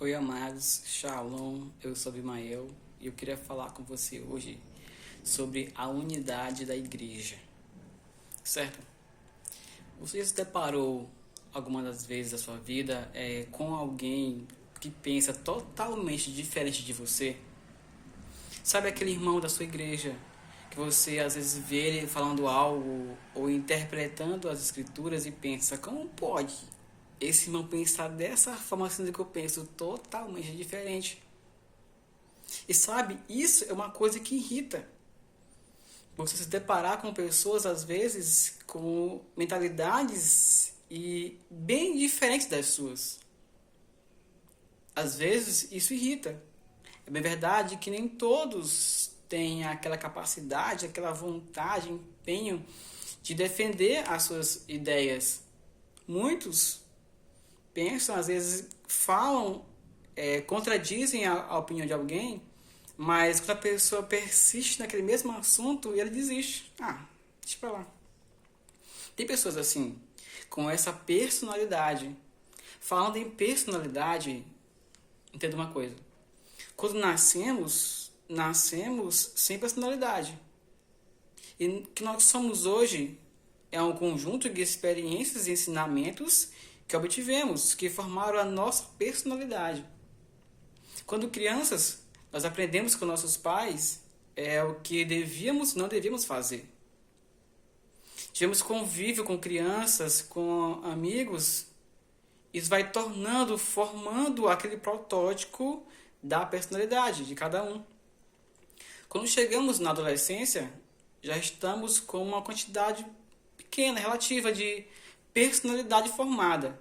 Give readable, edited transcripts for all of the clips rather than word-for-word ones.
Oi, amados, Shalom, eu sou Abimael e eu queria falar com você hoje sobre a unidade da igreja, certo? Você já se deparou alguma das vezes da sua vida com alguém que pensa totalmente diferente de você? Sabe aquele irmão da sua igreja que você às vezes vê ele falando algo ou interpretando as escrituras e pensa, como pode esse irmão pensar dessa forma assim que eu penso, totalmente diferente? E sabe, isso é uma coisa que irrita. Você se deparar com pessoas, às vezes, com mentalidades e bem diferentes das suas. Às vezes, isso irrita. É bem verdade que nem todos têm aquela capacidade, aquela vontade, empenho de defender as suas ideias. Muitos pensam, às vezes, falam, contradizem a opinião de alguém, mas quando a pessoa persiste naquele mesmo assunto, ele desiste. Deixa pra lá. Tem pessoas assim, com essa personalidade. Falando em personalidade, entenda uma coisa. Quando nascemos sem personalidade. E o que nós somos hoje é um conjunto de experiências e ensinamentos que obtivemos, que formaram a nossa personalidade. Quando crianças, nós aprendemos com nossos pais o que devíamos e não devíamos fazer. Tivemos convívio com crianças, com amigos, isso vai formando aquele protótipo da personalidade de cada um. Quando chegamos na adolescência, já estamos com uma quantidade pequena, relativa de personalidade formada.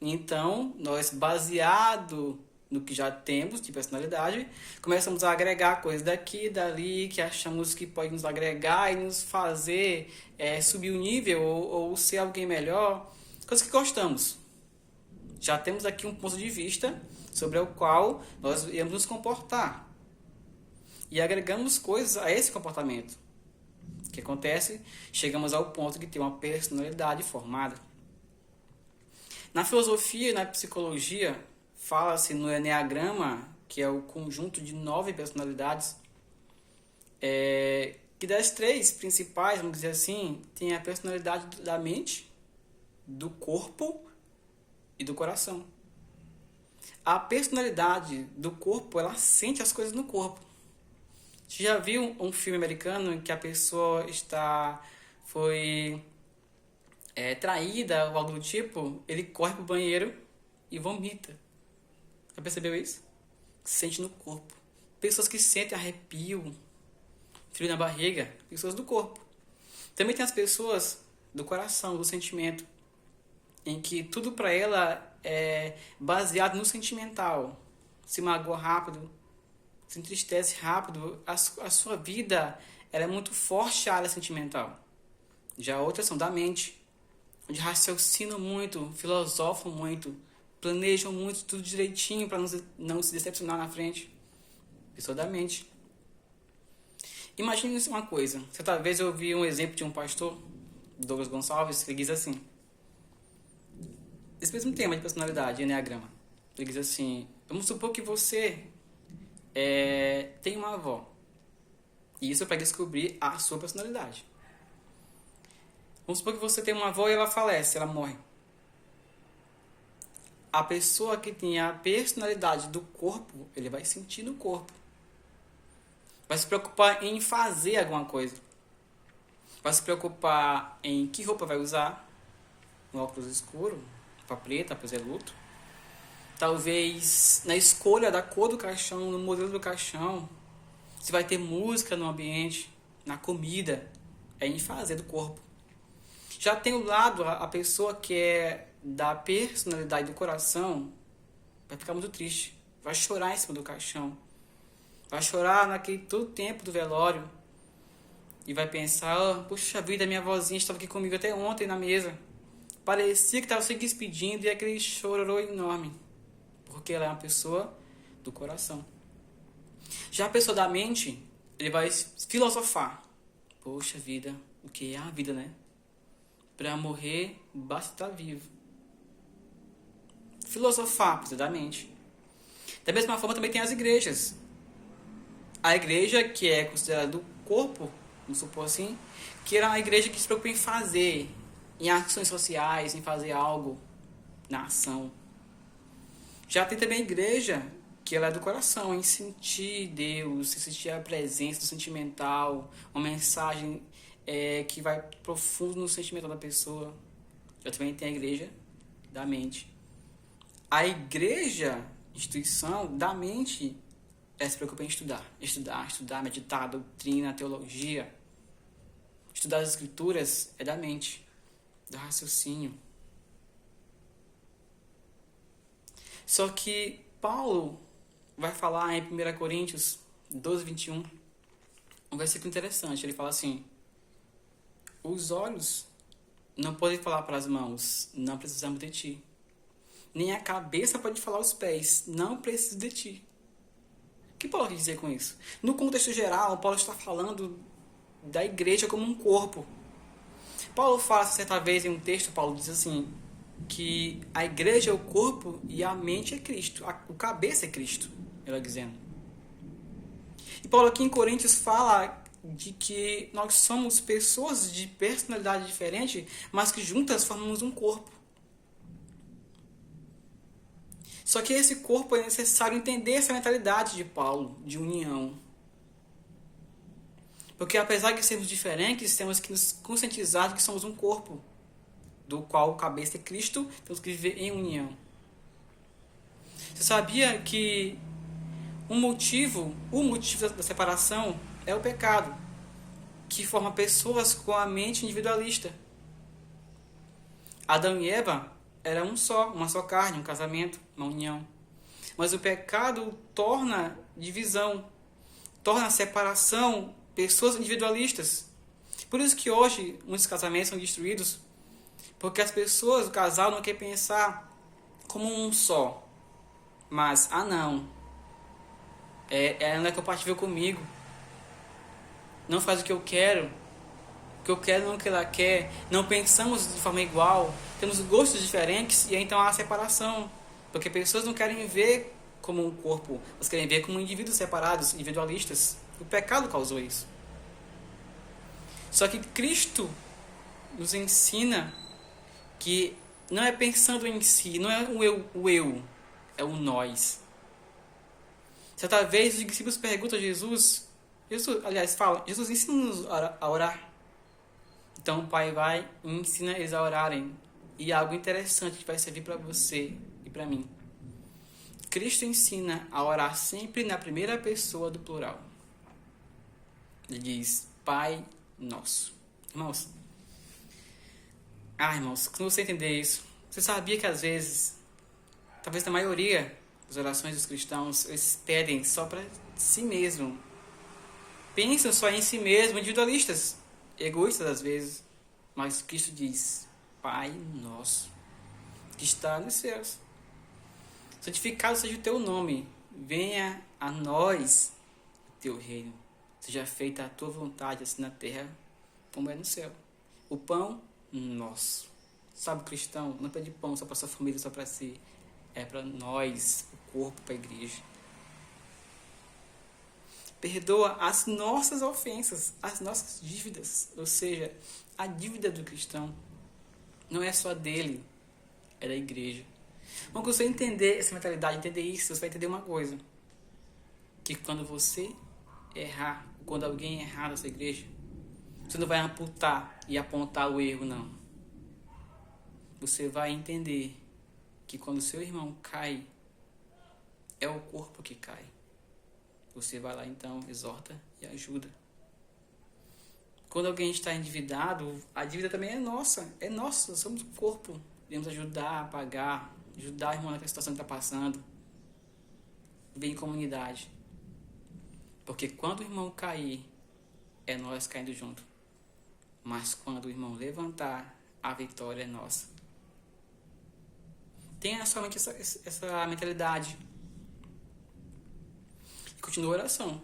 Então, nós, baseado no que já temos de personalidade, começamos a agregar coisas daqui e dali que achamos que pode nos agregar e nos fazer subir o nível ou ser alguém melhor, coisas que gostamos. Já temos aqui um ponto de vista sobre o qual nós iremos nos comportar e agregamos coisas a esse comportamento. O que acontece? Chegamos ao ponto de ter uma personalidade formada. Na filosofia e na psicologia, fala-se no Eneagrama, que é o conjunto de 9 personalidades, que das 3 principais, vamos dizer assim, tem a personalidade da mente, do corpo e do coração. A personalidade do corpo, ela sente as coisas no corpo. Você já viu um filme americano em que a pessoa foi traída ou algo do tipo? Ele corre pro banheiro e vomita. Já percebeu isso? Sente no corpo. Pessoas que sentem arrepio, frio na barriga, pessoas do corpo. Também tem as pessoas do coração, do sentimento, em que tudo para ela é baseado no sentimental. Se magoa rápido, se entristece rápido, a sua vida ela é muito forte a área sentimental. Já outras são da mente, onde raciocinam muito, filosofam muito, planejam muito, tudo direitinho para não se decepcionar na frente. Pessoa da mente. Imagine uma coisa. Certa vez eu ouvi um exemplo de um pastor, Douglas Gonçalves, que diz assim: esse mesmo tema de personalidade, Eneagrama. Ele diz assim: vamos supor que você tem uma avó. E isso é para descobrir a sua personalidade. Vamos supor que você tem uma avó e ela falece, ela morre. A pessoa que tem a personalidade do corpo, ele vai sentir no corpo. Vai se preocupar em fazer alguma coisa. Vai se preocupar em que roupa vai usar. Um óculos escuro, roupa preta, pois é luto. Talvez na escolha da cor do caixão, no modelo do caixão. Se vai ter música no ambiente, na comida. É em fazer do corpo. Já tem o lado, a pessoa que é da personalidade do coração, vai ficar muito triste. Vai chorar em cima do caixão. Vai chorar naquele todo tempo do velório. E vai pensar: puxa vida, minha vozinha estava aqui comigo até ontem na mesa. Parecia que estava se despedindo e aquele chororô enorme. Porque ela é uma pessoa do coração. Já a pessoa da mente, ele vai filosofar. Poxa vida, o que é a vida, né? Para morrer, basta estar vivo. Filosofar, precisa da mente. Da mesma forma também tem as igrejas. A igreja que é considerada o corpo, vamos supor assim, que era uma igreja que se preocupa em fazer, em ações sociais, em fazer algo na ação. Já tem também a igreja que ela é do coração, em sentir Deus, em sentir a presença do sentimental, uma mensagem que vai profundo no sentimento da pessoa. Já também tem a igreja da mente. A igreja, instituição da mente, se preocupa em estudar, meditar, doutrina, teologia. Estudar as escrituras é da mente, do raciocínio. Só que Paulo vai falar em 1 Coríntios 12, 21, um versículo interessante. Ele fala assim: os olhos não podem falar para as mãos, não precisamos de ti. Nem a cabeça pode falar aos pés, não preciso de ti. O que Paulo quer dizer com isso? No contexto geral, Paulo está falando da igreja como um corpo. Paulo fala certa vez em um texto, Paulo diz assim, que a igreja é o corpo e a mente é Cristo. O cabeça é Cristo, ela dizendo. E Paulo aqui em Coríntios fala de que nós somos pessoas de personalidade diferente, mas que juntas formamos um corpo. Só que esse corpo é necessário entender essa mentalidade de Paulo, de união. Porque apesar de sermos diferentes, temos que nos conscientizar de que somos um corpo, do qual o cabeça é Cristo, temos que viver em união. Você sabia que o motivo da separação é o pecado, que forma pessoas com a mente individualista. Adão e Eva eram uma só carne, um casamento, uma união. Mas o pecado torna divisão, torna separação, pessoas individualistas. Por isso que hoje muitos casamentos são destruídos, porque as pessoas, o casal, não quer pensar como um só. Mas, não, ela não é compatível comigo. Não faz o que eu quero não é o que ela quer. Não pensamos de forma igual, temos gostos diferentes e então há separação. Porque pessoas não querem ver como um corpo, elas querem ver como indivíduos separados, individualistas. O pecado causou isso. Só que Cristo nos ensina que não é pensando em si, não é o eu, é o nós. Certa vez os discípulos perguntam a Jesus, Jesus ensina-nos a orar. Então o Pai vai e ensina eles a orarem. E algo interessante que vai servir para você e para mim. Cristo ensina a orar sempre na primeira pessoa do plural. Ele diz, Pai Nosso. Irmãos, quando você entender isso, você sabia que às vezes, talvez na maioria das orações dos cristãos, eles pedem só para si mesmo. Pensam só em si mesmo, individualistas, egoístas às vezes. Mas Cristo diz, Pai Nosso, que está nos céus. Santificado seja o teu nome, venha a nós o teu reino. Seja feita a tua vontade, assim na terra como é no céu. O pão nosso. Sabe, cristão, não pede pão só para sua família, só para si. É para nós, o corpo, para a igreja. Perdoa as nossas ofensas, as nossas dívidas. Ou seja, a dívida do cristão não é só dele, é da igreja. Mas quando você entender essa mentalidade, entender isso, você vai entender uma coisa. Que quando você errar, quando alguém errar nessa igreja, você não vai amputar e apontar o erro, não. Você vai entender que quando seu irmão cai, é o corpo que cai. Você vai lá então, exorta e ajuda. Quando alguém está endividado, a dívida também é nossa. É nossa, somos o corpo. Devemos ajudar a pagar, ajudar o irmão naquela situação que está passando. Vem em comunidade. Porque quando o irmão cair, é nós caindo junto. Mas quando o irmão levantar, a vitória é nossa. Tenha somente essa mentalidade. E continua a oração.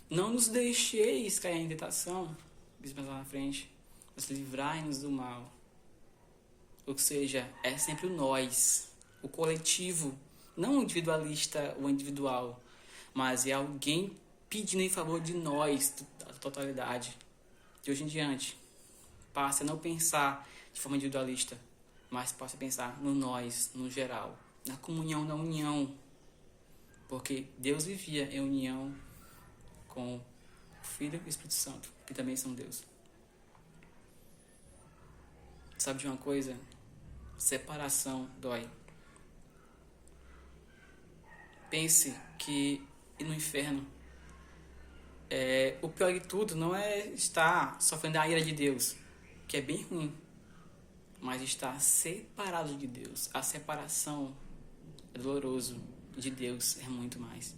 Não nos deixeis cair em tentação, diz mais lá na frente, mas livrai-nos do mal. Ou seja, é sempre o nós, o coletivo, Não individualista ou individual, mas é alguém pedindo em favor de nós, da totalidade. De hoje em diante, passe a não pensar de forma individualista, mas passe a pensar no nós, no geral, na comunhão, na união. Porque Deus vivia em união com o Filho e o Espírito Santo, que também são Deus. Sabe de uma coisa? Separação dói. Pense que no inferno, o pior de tudo não é estar sofrendo a ira de Deus, que é bem ruim, mas estar separado de Deus. A separação é doloroso, de Deus é muito mais.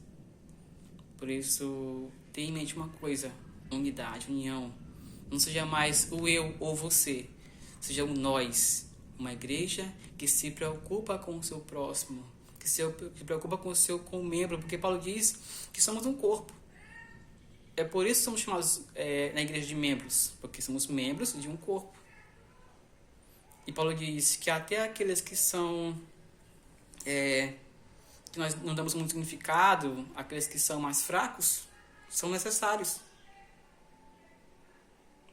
Por isso, tenha em mente uma coisa: unidade, união. Não seja mais o eu ou você, seja o nós. Uma igreja que se preocupa com o seu próximo, que se preocupa com o membro, porque Paulo diz que somos um corpo. É por isso que somos chamados na igreja de membros, porque somos membros de um corpo. E Paulo diz que até aqueles que são que nós não damos muito significado, aqueles que são mais fracos, são necessários.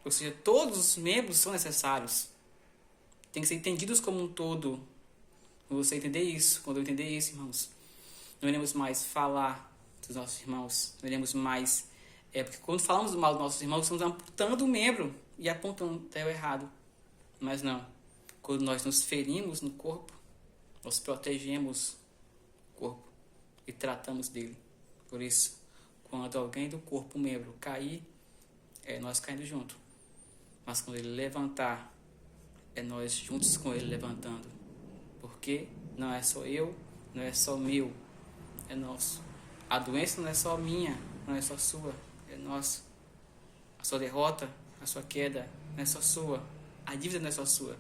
Ou seja, todos os membros são necessários. Tem que ser entendidos como um todo. Quando você entender isso, quando eu entender isso, irmãos, não iremos mais falar dos nossos irmãos, não iremos mais... porque quando falamos mal dos nossos irmãos, estamos apontando o membro e apontando até o errado. Mas não. Quando nós nos ferimos no corpo, nós protegemos o corpo e tratamos dele. Por isso, quando alguém do corpo, membro, cair, é nós caindo junto. Mas quando ele levantar, é nós juntos com ele levantando. Porque não é só eu, não é só meu, é nosso. A doença não é só minha, não é só sua, é nossa. A sua derrota, a sua queda, não é só sua. A dívida não é só sua,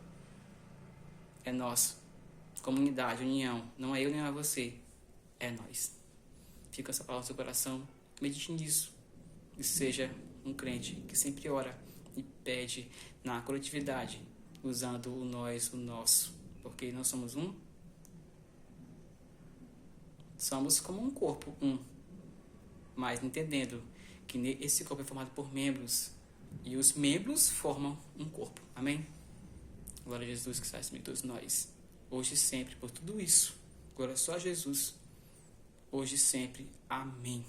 é nossa. Comunidade, união, não é eu nem é você, é nós. Fica essa palavra no seu coração, medite nisso. E seja um crente que sempre ora e pede na coletividade, usando o nós, o nosso. Porque nós somos um. Somos como um corpo, um. Mas entendendo que esse corpo é formado por membros. E os membros formam um corpo. Amém? Glória a Jesus que está acima de todos nós. Hoje e sempre, por tudo isso. Glória só a Jesus. Hoje e sempre. Amém.